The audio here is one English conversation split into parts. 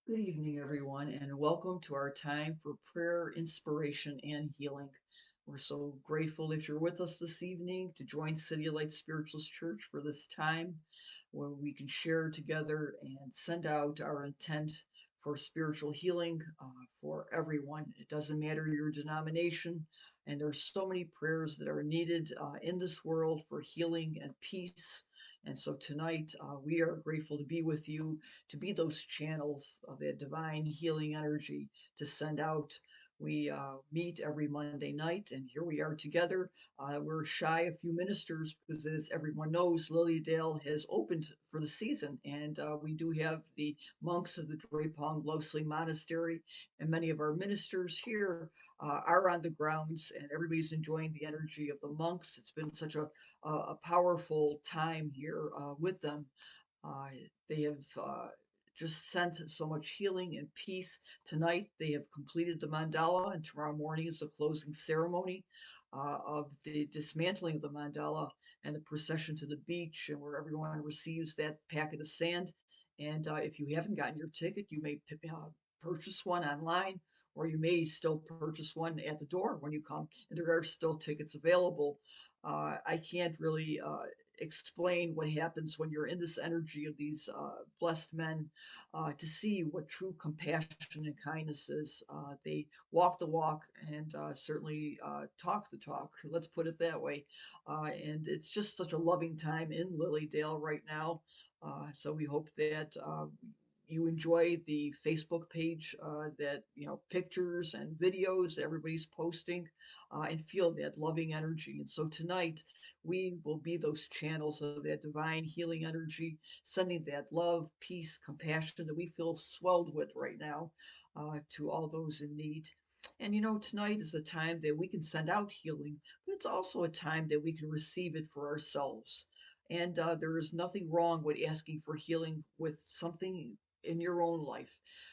Good evening, everyone, and welcome to our time for prayer, inspiration, and healing. We're so grateful that you're with us this evening to join City of Light Spiritualist Church for this time where we can share together and send out our intent for spiritual healing for everyone. It doesn't matter your denomination, and there's so many prayers that are needed in this world for healing and peace. And so tonight, we are grateful to be with you, to be those channels of that divine healing energy to send out. We meet every Monday night, and here we are together. We're shy a few ministers because, as everyone knows, Lilydale has opened for the season, and we do have the monks of the Drepung Losely Monastery, and many of our ministers here are on the grounds, and everybody's enjoying the energy of the monks. It's been such a powerful time here with them. Uh, they have just sent so much healing and peace. Tonight, they have completed the mandala, and tomorrow morning is the closing ceremony of the dismantling of the mandala and the procession to the beach, and where everyone receives that packet of sand. And if you haven't gotten your ticket, you may purchase one online, or you may still purchase one at the door when you come. And there are still tickets available. I can't really explain what happens when you're in this energy of these blessed men to see what true compassion and kindness is. They walk the walk and certainly talk the talk. Let's put it that way. And it's just such a loving time in Lilydale right now. So we hope that you enjoy the Facebook page, that pictures and videos that everybody's posting, and feel that loving energy. And so tonight we will be those channels of that divine healing energy, sending that love, peace, compassion that we feel swelled with right now to all those in need. And tonight is a time that we can send out healing, but it's also a time that we can receive it for ourselves. And there is nothing wrong with asking for healing with something in your own life.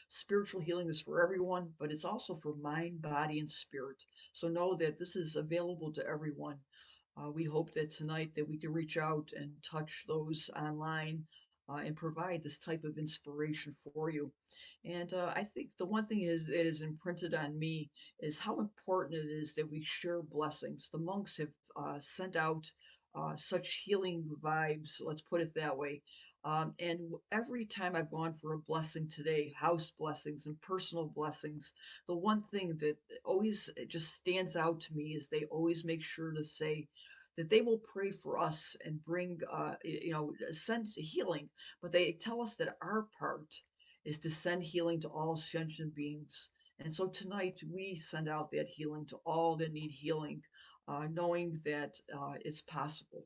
Spiritual healing is for everyone, but it's also for mind, body, and spirit. So know that this is available to everyone. We hope that tonight that we can reach out and touch those online and provide this type of inspiration for you. And I think the one thing is it is imprinted on me is how important it is that we share blessings. The monks have sent out such healing vibes, let's put it that way. And every time I've gone for a blessing today, house blessings and personal blessings, the one thing that always just stands out to me is they always make sure to say that they will pray for us and bring, send healing, but they tell us that our part is to send healing to all sentient beings. And so tonight we send out that healing to all that need healing, knowing that it's possible.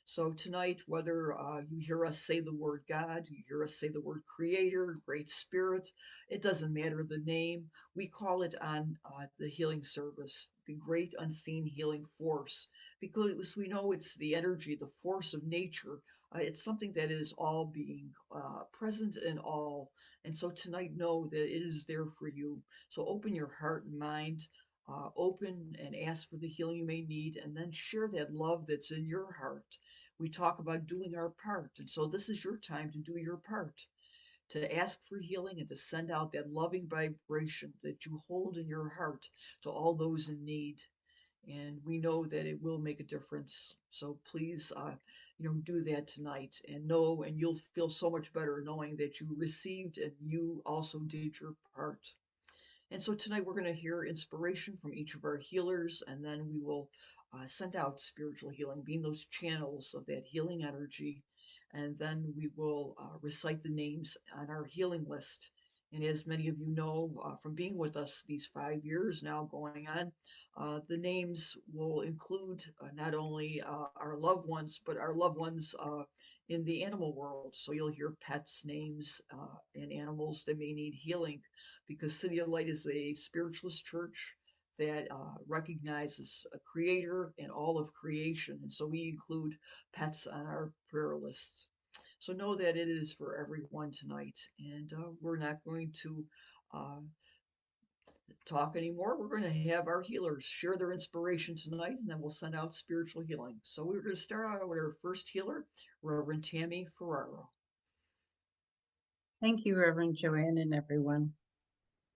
So tonight, whether you hear us say the word God, you hear us say the word Creator, Great Spirit, it doesn't matter the name. We call it on the healing service, the great unseen healing force, because we know it's the energy, the force of nature. It's something that is all being present in all. And so tonight, know that it is there for you. So open your heart and mind. Open and ask for the healing you may need, and then share that love that's in your heart. We talk about doing our part. And so this is your time to do your part, to ask for healing and to send out that loving vibration that you hold in your heart to all those in need. And we know that it will make a difference. So please, do that tonight and know, and you'll feel so much better knowing that you received and you also did your part. And so tonight we're going to hear inspiration from each of our healers, and then we will send out spiritual healing, being those channels of that healing energy. And then we will recite the names on our healing list. And as many of you know from being with us these 5 years now going on, the names will include not only our loved ones, but our loved ones in the animal world. So you'll hear pets' names and animals that may need healing, because City of Light is a spiritualist church that recognizes a creator and all of creation. And so we include pets on our prayer lists. So know that it is for everyone tonight. And we're not going to uh, talk anymore. We're going to have our healers share their inspiration tonight, and then we'll send out spiritual healing. So we're going to start out with our first healer, Reverend Tammy Ferraro. Thank you, Reverend Joanne and everyone.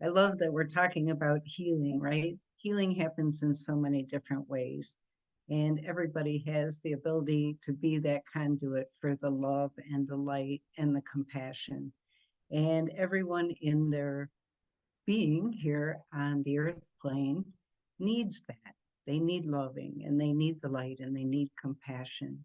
I love that we're talking about healing, right? Healing happens in so many different ways, and everybody has the ability to be that conduit for the love and the light and the compassion. And everyone in their being here on the earth plane needs that. They need loving and they need the light and they need compassion.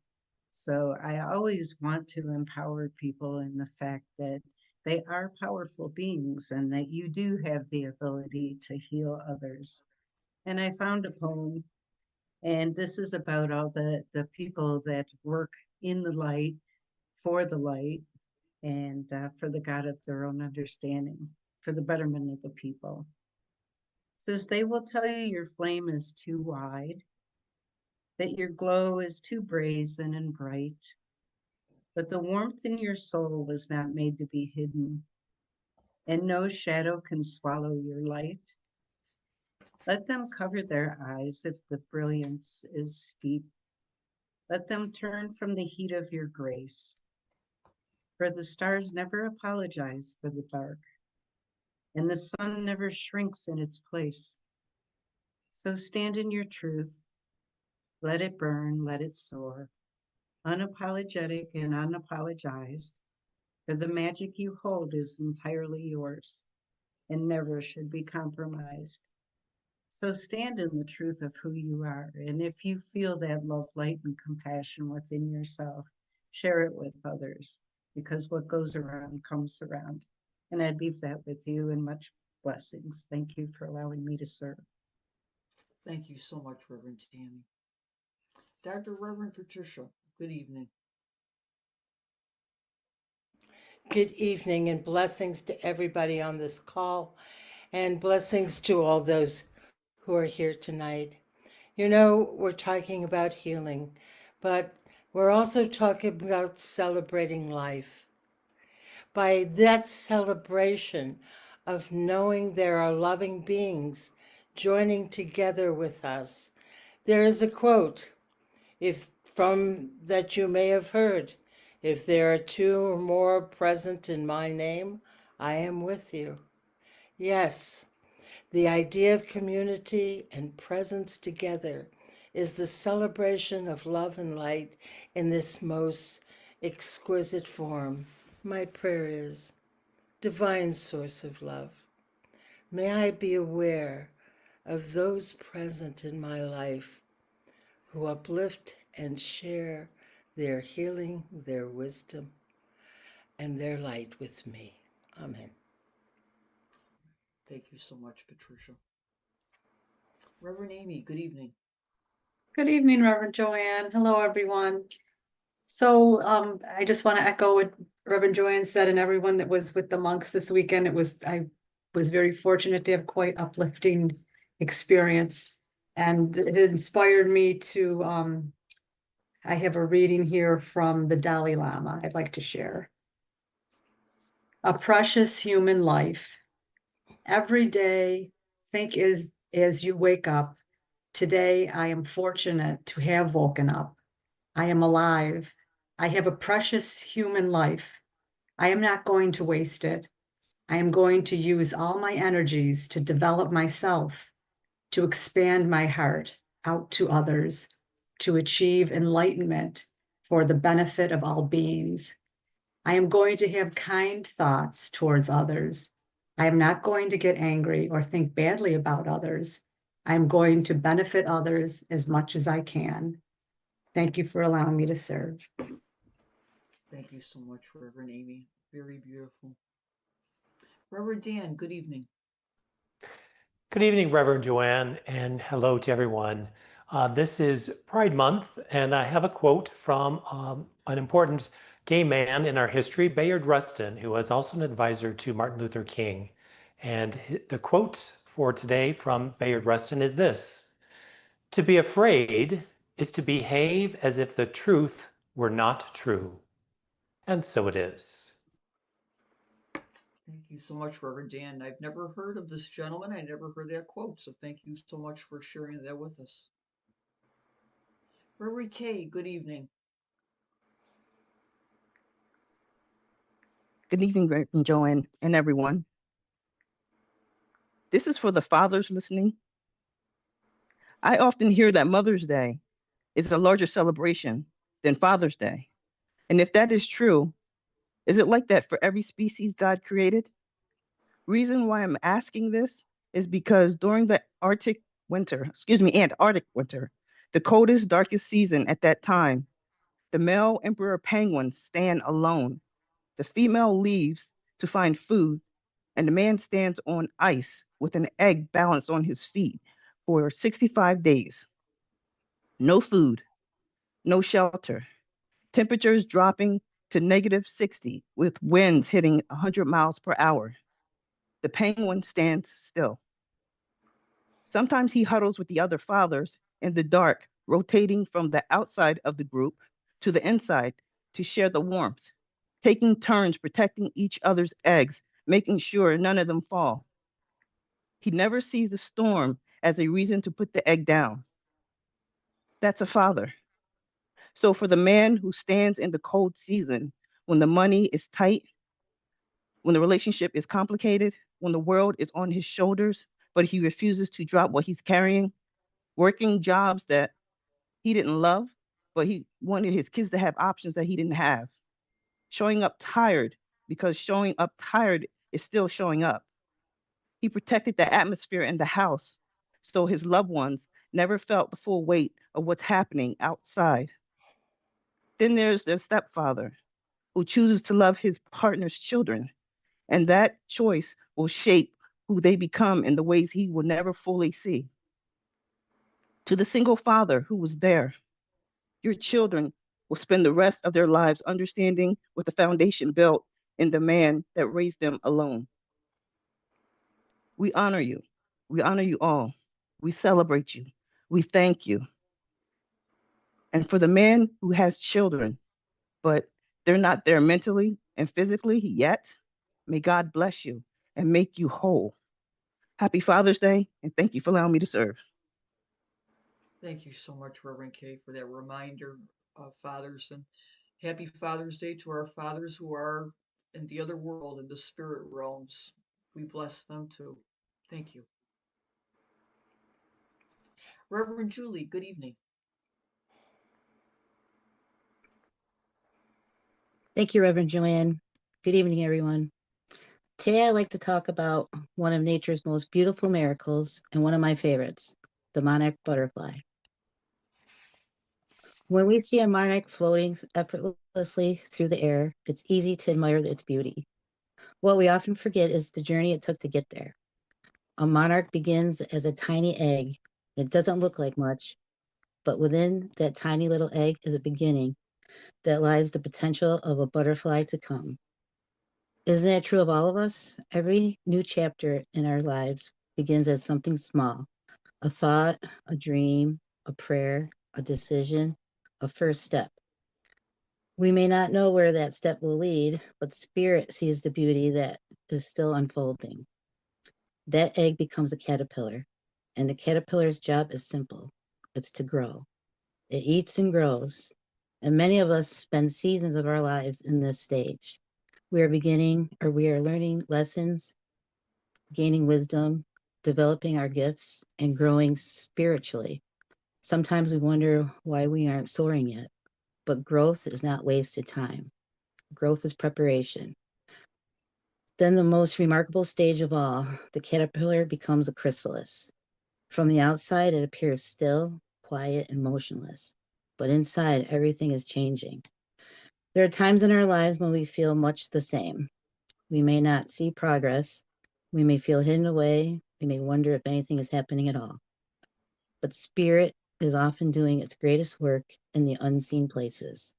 So I always want to empower people in the fact that they are powerful beings and that you do have the ability to heal others. And I found a poem, and this is about all the people that work in the light, and for the God of their own understanding, for the betterment of the people. It says, they will tell you your flame is too wide, that your glow is too brazen and bright, but the warmth in your soul was not made to be hidden, and no shadow can swallow your light. Let them cover their eyes if the brilliance is steep. Let them turn from the heat of your grace, for the stars never apologize for the dark, and the sun never shrinks in its place. So stand in your truth, let it burn, let it soar, unapologetic and unapologized, for the magic you hold is entirely yours and never should be compromised. So stand in the truth of who you are. And if you feel that love, light, and compassion within yourself, share it with others, because what goes around comes around. And I leave that with you, and much blessings. Thank you for allowing me to serve. Thank you so much, Reverend Tammy. Dr. Reverend Patricia, good evening. Good evening and blessings to everybody on this call, and blessings to all those who are here tonight. You know, we're talking about healing, but we're also talking about celebrating life. By that celebration of knowing there are loving beings joining together with us, there is a quote, if from that you may have heard, if there are two or more present in my name, I am with you. Yes, the idea of community and presence together is the celebration of love and light in this most exquisite form. My prayer is, divine source of love, may I be aware of those present in my life who uplift and share their healing, their wisdom, and their light with me. Amen. Thank you so much, Patricia. Reverend Amy, good evening. Good evening, Reverend Joanne. Hello, everyone. So I just want to echo what Reverend Joanne said, and everyone that was with the monks this weekend. I was very fortunate to have quite uplifting experience, and it inspired me to I have a reading here from the Dalai Lama I'd like to share. A precious human life. Every day, think as you wake up. Today, I am fortunate to have woken up. I am alive. I have a precious human life. I am not going to waste it. I am going to use all my energies to develop myself, to expand my heart out to others, to achieve enlightenment for the benefit of all beings. I am going to have kind thoughts towards others. I am not going to get angry or think badly about others. I am going to benefit others as much as I can. Thank you for allowing me to serve. Thank you so much, Reverend Amy. Very beautiful. Reverend Dan, good evening. Good evening, Reverend Joanne, and hello to everyone. This is Pride Month, and I have a quote from an important gay man in our history, Bayard Rustin, who was also an advisor to Martin Luther King. And the quote for today from Bayard Rustin is this: "To be afraid is to behave as if the truth were not true." And so it is. Thank you so much, Reverend Dan. I've never heard of this gentleman. I never heard that quote, so thank you so much for sharing that with us. Reverend Kay, good evening. Good evening, Reverend Joanne and everyone. This is for the fathers listening. I often hear that Mother's Day is a larger celebration than Father's Day. And if that is true, is it like that for every species God created? Reason why I'm asking this is because during the Antarctic winter, the coldest, darkest season at that time, the male emperor penguins stand alone. The female leaves to find food, and the man stands on ice with an egg balanced on his feet for 65 days. No food, no shelter, temperatures dropping to -60 with winds hitting 100 miles per hour. The penguin stands still. Sometimes he huddles with the other fathers in the dark, rotating from the outside of the group to the inside to share the warmth, taking turns protecting each other's eggs, making sure none of them fall. He never sees the storm as a reason to put the egg down. That's a father. So for the man who stands in the cold season, when the money is tight, when the relationship is complicated, when the world is on his shoulders, but he refuses to drop what he's carrying, working jobs that he didn't love, but he wanted his kids to have options that he didn't have, showing up tired because showing up tired is still showing up. He protected the atmosphere in the house so his loved ones never felt the full weight of what's happening outside. Then there's their stepfather who chooses to love his partner's children, and that choice will shape who they become in the ways he will never fully see. To the single father who was there, your children will spend the rest of their lives understanding what the foundation built in the man that raised them alone. We honor you. We honor you all. We celebrate you. We thank you. And for the man who has children, but they're not there mentally and physically yet, may God bless you and make you whole. Happy Father's Day, and thank you for allowing me to serve. Thank you so much, Reverend Kay, for that reminder of fathers. And happy Father's Day to our fathers who are in the other world, in the spirit realms. We bless them too. Thank you. Reverend Julie, good evening. Thank you, Reverend Joanne. Good evening, everyone. Today, I'd like to talk about one of nature's most beautiful miracles and one of my favorites, the monarch butterfly. When we see a monarch floating effortlessly through the air, it's easy to admire its beauty. What we often forget is the journey it took to get there. A monarch begins as a tiny egg. It doesn't look like much, but within that tiny little egg is a beginning that lies the potential of a butterfly to come. Isn't that true of all of us? Every new chapter in our lives begins as something small, a thought, a dream, a prayer, a decision, a first step. We may not know where that step will lead, but spirit sees the beauty that is still unfolding. That egg becomes a caterpillar, and the caterpillar's job is simple. It's to grow. It eats and grows, and many of us spend seasons of our lives in this stage. We are learning lessons, gaining wisdom, developing our gifts, and growing spiritually. Sometimes we wonder why we aren't soaring yet, but growth is not wasted time. Growth is preparation. Then the most remarkable stage of all, the caterpillar becomes a chrysalis. From the outside, it appears still, quiet, and motionless, but inside, everything is changing. There are times in our lives when we feel much the same. We may not see progress. We may feel hidden away. We may wonder if anything is happening at all. But spirit is often doing its greatest work in the unseen places.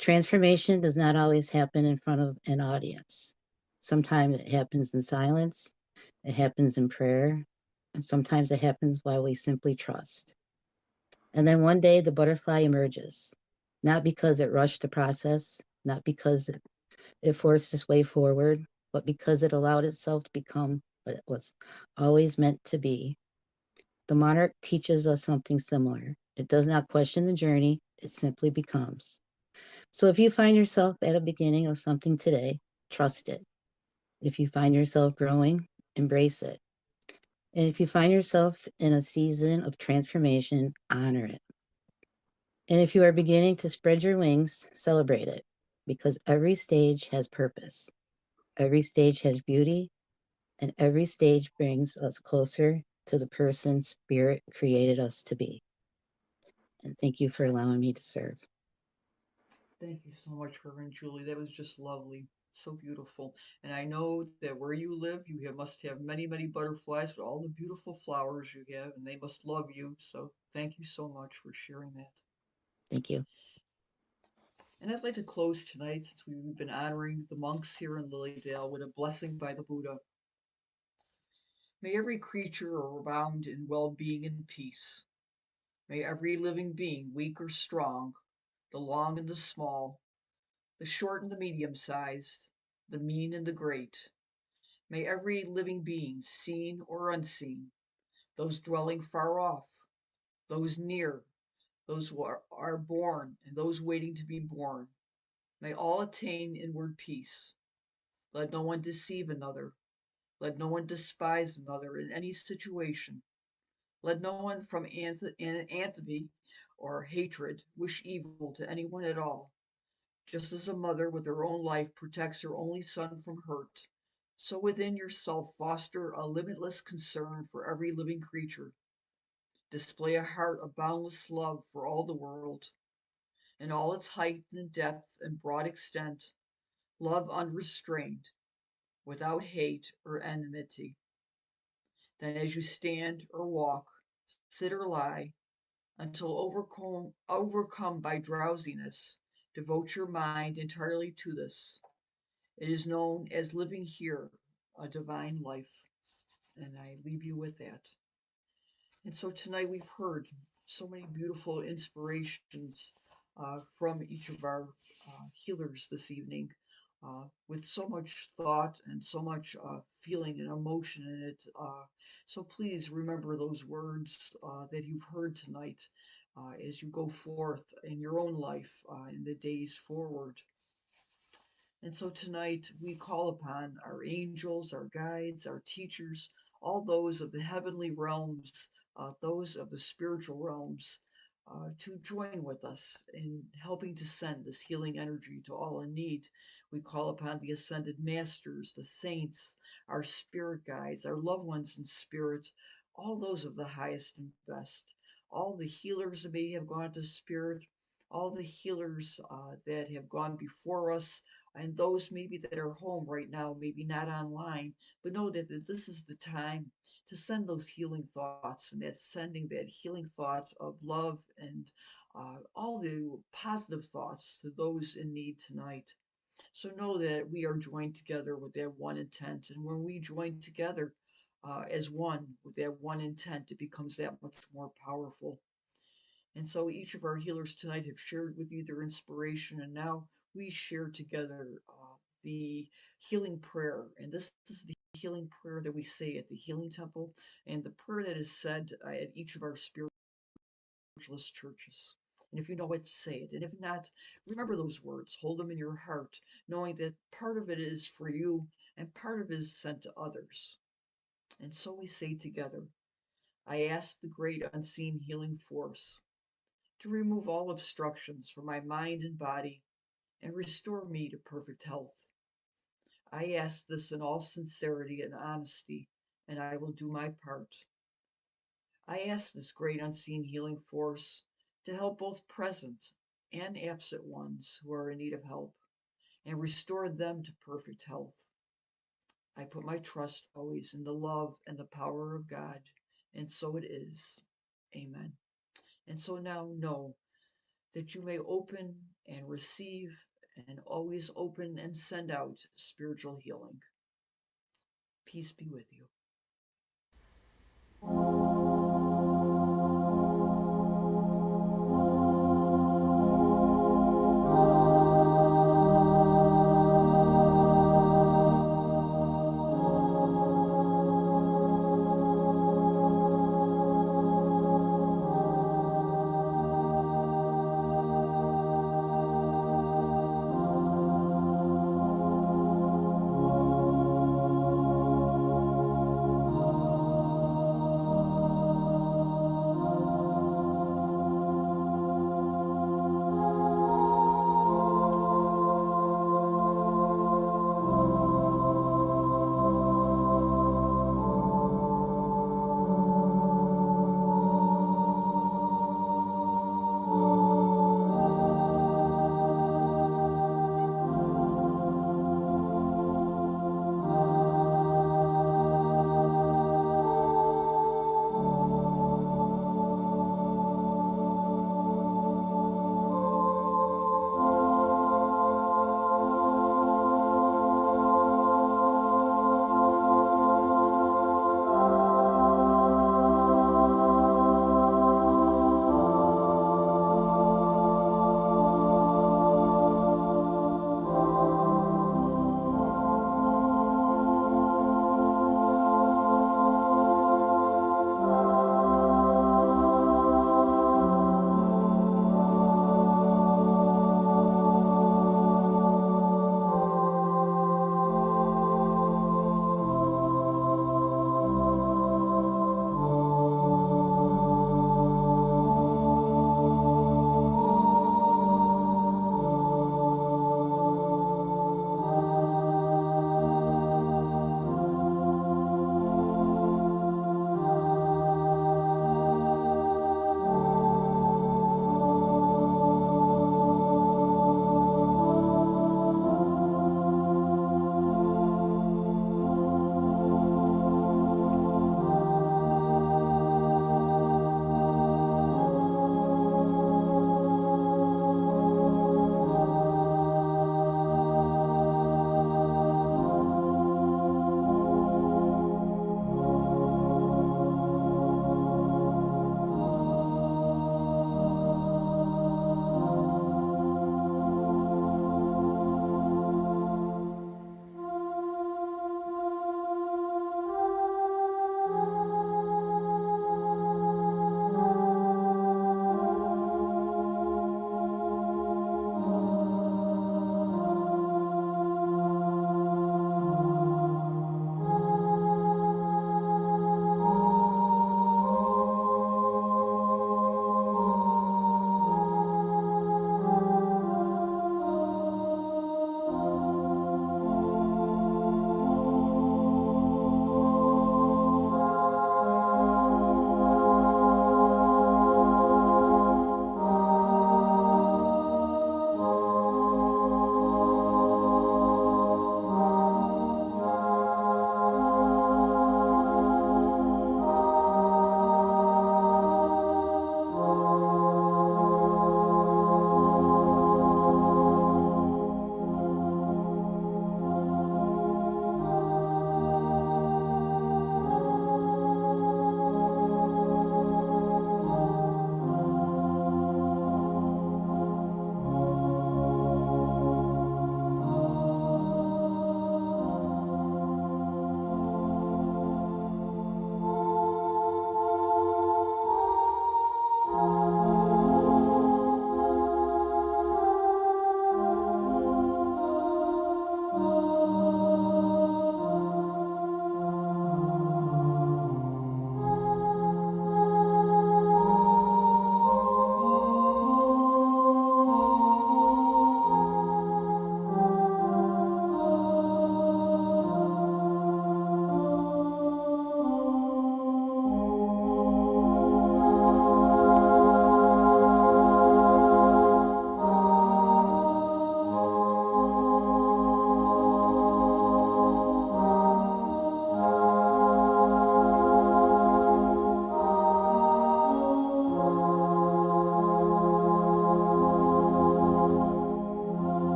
Transformation does not always happen in front of an audience. Sometimes it happens in silence, it happens in prayer, and sometimes it happens while we simply trust. And then one day the butterfly emerges, not because it rushed the process, not because it forced its way forward, but because it allowed itself to become what it was always meant to be. The monarch teaches us something similar. It does not question the journey, it simply becomes. So if you find yourself at a beginning of something today, trust it. If you find yourself growing, embrace it. And if you find yourself in a season of transformation, honor it. And if you are beginning to spread your wings, celebrate it, because every stage has purpose. Every stage has beauty, and every stage brings us closer to the person Spirit created us to be. And thank you for allowing me to serve. Thank you so much, Reverend Julie. That was just lovely. So beautiful. And I know that where you live, must have many, many butterflies with all the beautiful flowers you have, and they must love you. So thank you so much for sharing that. Thank you. And I'd like to close tonight, since we've been honoring the monks here in Lilydale, with a blessing by the Buddha. May every creature abound in well being and peace. May every living being, weak or strong, the long and the small, the short and the medium sized, the mean and the great, may every living being, seen or unseen, those dwelling far off, those near, those who are born and those waiting to be born, may all attain inward peace. Let no one deceive another. Let no one despise another in any situation. Let no one from antipathy or hatred wish evil to anyone at all. Just as a mother with her own life protects her only son from hurt, so within yourself foster a limitless concern for every living creature. Display a heart of boundless love for all the world, in all its height and depth and broad extent. Love unrestrained, without hate or enmity. Then, as you stand or walk, sit or lie, until overcome by drowsiness, devote your mind entirely to this. It is known as living here, a divine life. And I leave you with that. And so tonight we've heard so many beautiful inspirations from each of our healers this evening, with so much thought and so much feeling and emotion in it. So please remember those words that you've heard tonight as you go forth in your own life in the days forward. And so tonight we call upon our angels, our guides, our teachers, all those of the heavenly realms, those of the spiritual realms, to join with us in helping to send this healing energy to all in need. We call upon the ascended masters, the saints, our spirit guides, our loved ones in spirit, all those of the highest and best, all the healers that may have gone to spirit, all the healers that have gone before us, and those maybe that are home right now, maybe not online, but know that this is the time to send those healing thoughts, and that's sending that healing thought of love and all the positive thoughts to those in need tonight. So know that we are joined together with that one intent, and when we join together as one with that one intent, it becomes that much more powerful. And so each of our healers tonight have shared with you their inspiration, and now we share together the healing prayer. And this is the healing prayer that we say at the Healing Temple, and the prayer that is said at each of our spiritualist churches. And if you know it, say it. And if not, remember those words, hold them in your heart, knowing that part of it is for you and part of it is sent to others. And so we say together, I ask the great unseen healing force to remove all obstructions from my mind and body and restore me to perfect health. I ask this in all sincerity and honesty, and I will do my part. I ask this great unseen healing force to help both present and absent ones who are in need of help and restore them to perfect health. I put my trust always in the love and the power of God, and so it is. Amen. And so now know that you may open and receive and always open and send out spiritual healing. Peace be with you.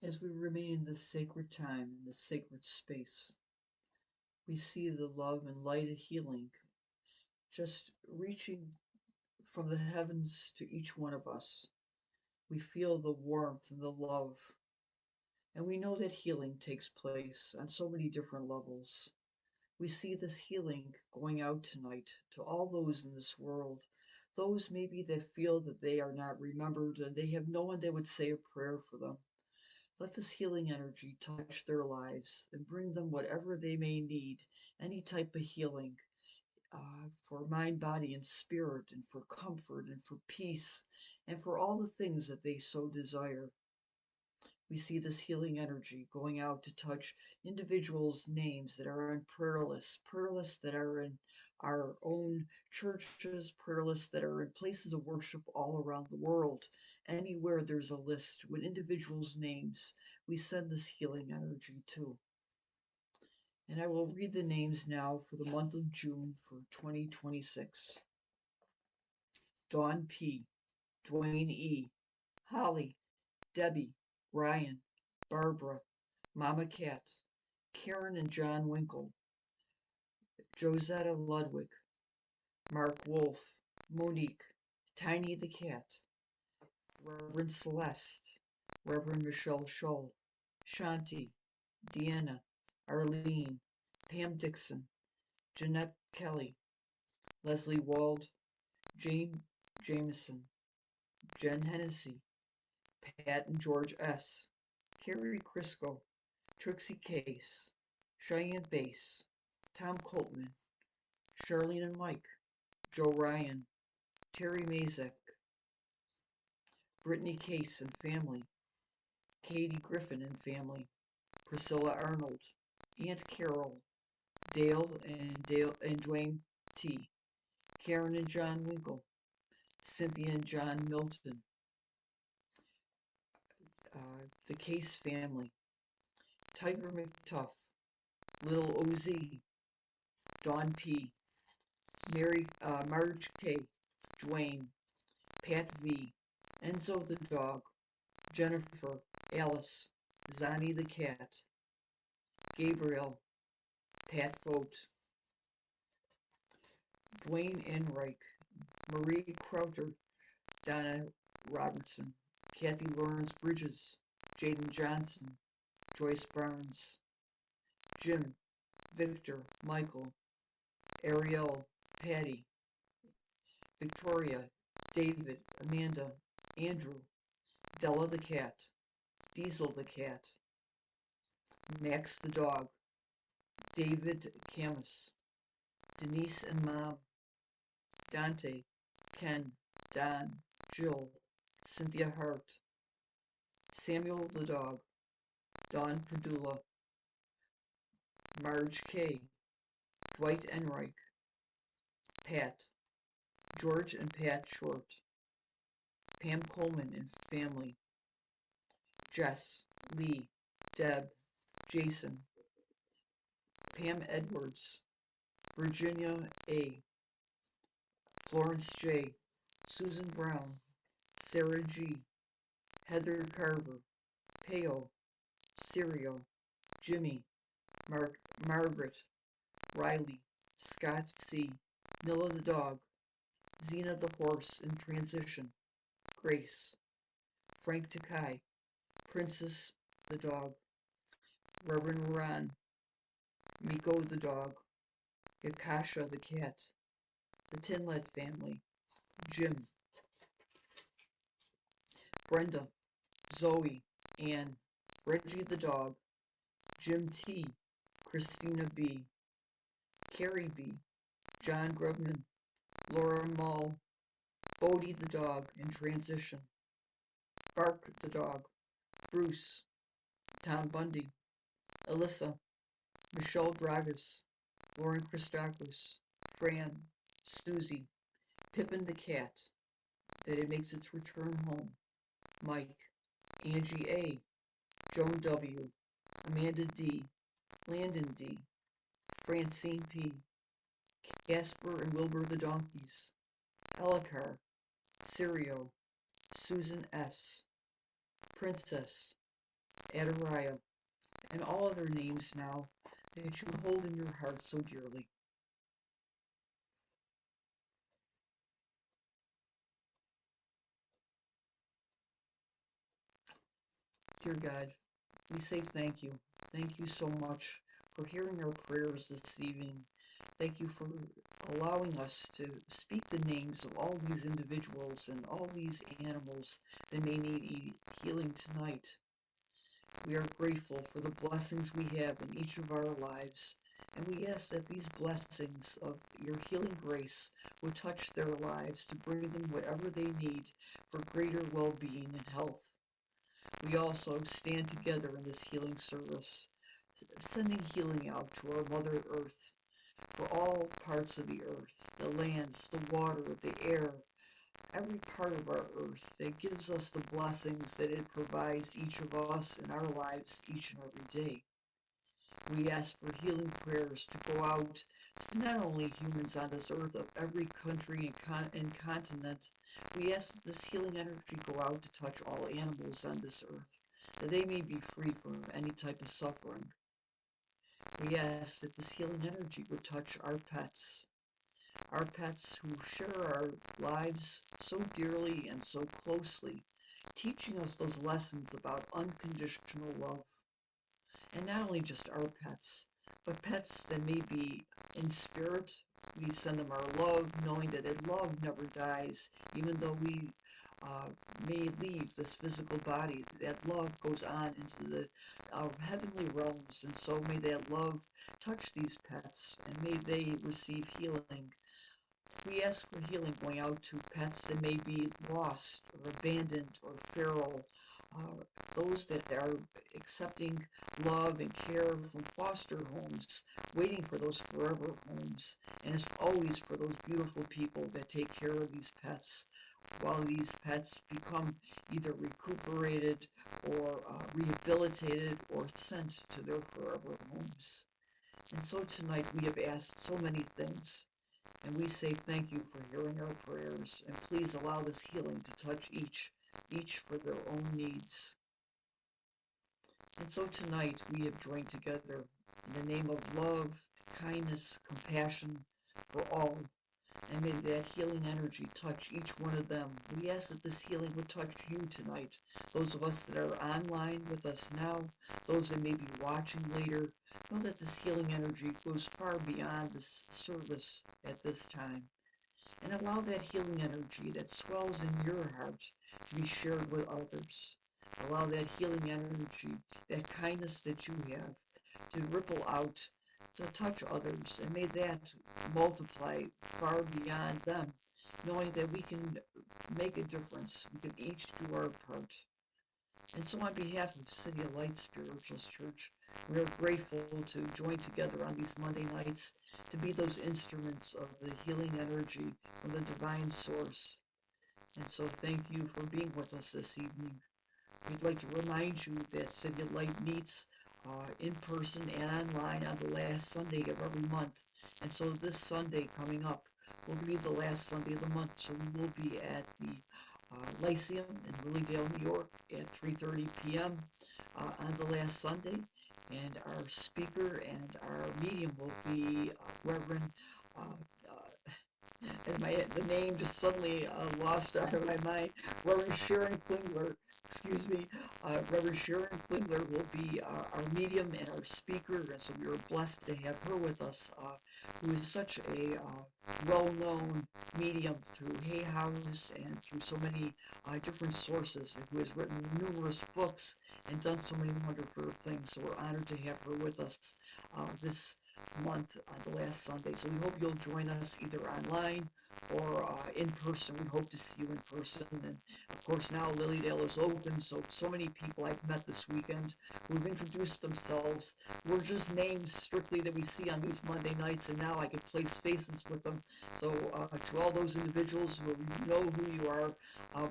As we remain in this sacred time, in this sacred space, we see the love and light of healing just reaching from the heavens to each one of us. We feel the warmth and the love, and we know that healing takes place on so many different levels. We see this healing going out tonight to all those in this world, those maybe that feel that they are not remembered and they have no one that would say a prayer for them. Let this healing energy touch their lives and bring them whatever they may need, any type of healing, for mind, body, and spirit, and for comfort, and for peace, and for all the things that they so desire. We see this healing energy going out to touch individuals' names that are on prayer lists that are in our own churches, prayer lists that are in places of worship all around the world. Anywhere there's a list with individuals' names, we send this healing energy to. And I will read the names now for the month of June for 2026. Dawn P., Dwayne E., Holly, Debbie, Ryan, Barbara, Mama Cat, Karen and John Winkle, Josetta Ludwig, Mark Wolf, Monique, Tiny the Cat, Reverend Celeste, Reverend Michelle Scholl, Shanti, Deanna, Arlene, Pam Dixon, Jeanette Kelly, Leslie Wald, Jane Jameson, Jen Hennessy, Pat and George S., Carrie Crisco, Trixie Case, Cheyenne Bass, Tom Coltman, Charlene and Mike, Joe Ryan, Terry Mazek, Brittany Case and family, Katie Griffin and family, Priscilla Arnold, Aunt Carol, Dale and Dwayne T., Karen and John Winkle, Cynthia and John Milton, the Case family, Tiger McTuff, Little OZ, Dawn P., Marge K., Dwayne, Pat V., Enzo the dog, Jennifer, Alice, Zani the cat, Gabriel, Pat Vogt, Dwayne Enright, Marie Crowder, Donna Robertson, Kathy Lawrence Bridges, Jaden Johnson, Joyce Barnes, Jim, Victor, Michael, Ariel, Patty, Victoria, David, Amanda, Andrew, Della the cat, Diesel the cat, Max the dog, David Camus, Denise and Mom, Dante, Ken, Don, Jill, Cynthia Hart, Samuel the dog, Don Padula, Marge K., Dwight Enright, Pat, George and Pat Short, Pam Coleman and family, Jess, Lee, Deb, Jason, Pam Edwards, Virginia A., Florence J., Susan Brown, Sarah G., Heather Carver, Peo, Sirio, Jimmy, Margaret, Riley, Scott C., Nilla the dog, Zena the horse in transition, Grace, Frank Takai, Princess the dog, Reverend Ron, Miko the dog, Yakasha the cat, the Tinlet family, Jim, Brenda, Zoe, Ann, Reggie the dog, Jim T., Christina B., Carrie B., John Grubman, Laura Mull, Bodie the dog in transition, Bark the dog, Bruce, Tom Bundy, Alyssa, Michelle Dragas, Lauren Christakis, Fran, Susie, Pippin the cat, that it makes its return home, Mike, Angie A., Joan W., Amanda D., Landon D., Francine P., Casper and Wilbur the donkeys, Ellicar, Sirio, Susan S., Princess, Adariah, and all other names now that you hold in your heart so dearly. Dear God, we say thank you. Thank you so much for hearing our prayers this evening. Thank you for allowing us to speak the names of all these individuals and all these animals that may need healing tonight. We are grateful for the blessings we have in each of our lives, and we ask that these blessings of your healing grace would touch their lives to bring them whatever they need for greater well-being and health. We also stand together in this healing service, sending healing out to our Mother Earth, for all parts of the earth, the lands, the water, the air, every part of our earth that gives us the blessings that it provides each of us in our lives each and every day. We ask for healing prayers to go out to not only humans on this earth of every country and continent. We ask that this healing energy go out to touch all animals on this earth, that they may be free from any type of suffering. We ask that this healing energy would touch our pets who share our lives so dearly and so closely, teaching us those lessons about unconditional love. And not only just our pets, but pets that may be in spirit. We send them our love, knowing that love never dies, even though we may leave this physical body. That love goes on into the heavenly realms, and so may that love touch these pets, and may they receive healing. We ask for healing going out to pets that may be lost or abandoned or feral, those that are accepting love and care from foster homes, waiting for those forever homes. And it's always for those beautiful people that take care of these pets while these pets become either recuperated or rehabilitated or sent to their forever homes. And so tonight we have asked so many things. And we say thank you for hearing our prayers, and please allow this healing to touch each for their own needs. And so tonight we have joined together in the name of love, kindness, compassion for all. And may that healing energy touch each one of them. We ask that this healing would touch you tonight. Those of us that are online with us now, those that may be watching later, know that this healing energy goes far beyond this service at this time. And allow that healing energy that swells in your heart to be shared with others. Allow that healing energy, that kindness that you have, to ripple out, to touch others, and may that multiply far beyond them, knowing that we can make a difference. We can each do our part. And so on behalf of City of Light Spiritualist Church, we are grateful to join together on these Monday nights to be those instruments of the healing energy from the divine source. And so thank you for being with us this evening. We'd like to remind you that City of Light meets in person and online on the last Sunday of every month. And so this Sunday coming up will be the last Sunday of the month. So we will be at the Lyceum in Lilydale, New York at 3:30 p.m. On the last Sunday. And our speaker and our medium will be Reverend and the name just suddenly lost out of my mind. Reverend Sharon Klingler, excuse me, Reverend Sharon Klingler will be our medium and our speaker, and so we are blessed to have her with us, who is such a well-known medium through Hay House and through so many different sources, and who has written numerous books and done so many wonderful things. So we're honored to have her with us this month on the last Sunday. So we hope you'll join us either online or in person. We hope to see you in person. And of course now Lilydale is open, so many people I've met this weekend who've introduced themselves were just names strictly that we see on these Monday nights, and now I can place faces with them. So to all those individuals who know who you are,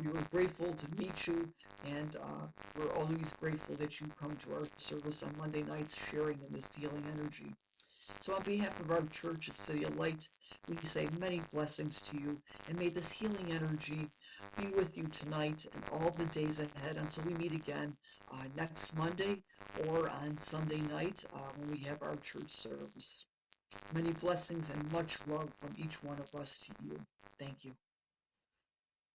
we were grateful to meet you, and we're always grateful that you come to our service on Monday nights sharing in this healing energy. So on behalf of our church at City of Light, we say many blessings to you, and may this healing energy be with you tonight and all the days ahead until we meet again next Monday or on Sunday night when we have our church service. Many blessings and much love from each one of us to you. Thank you.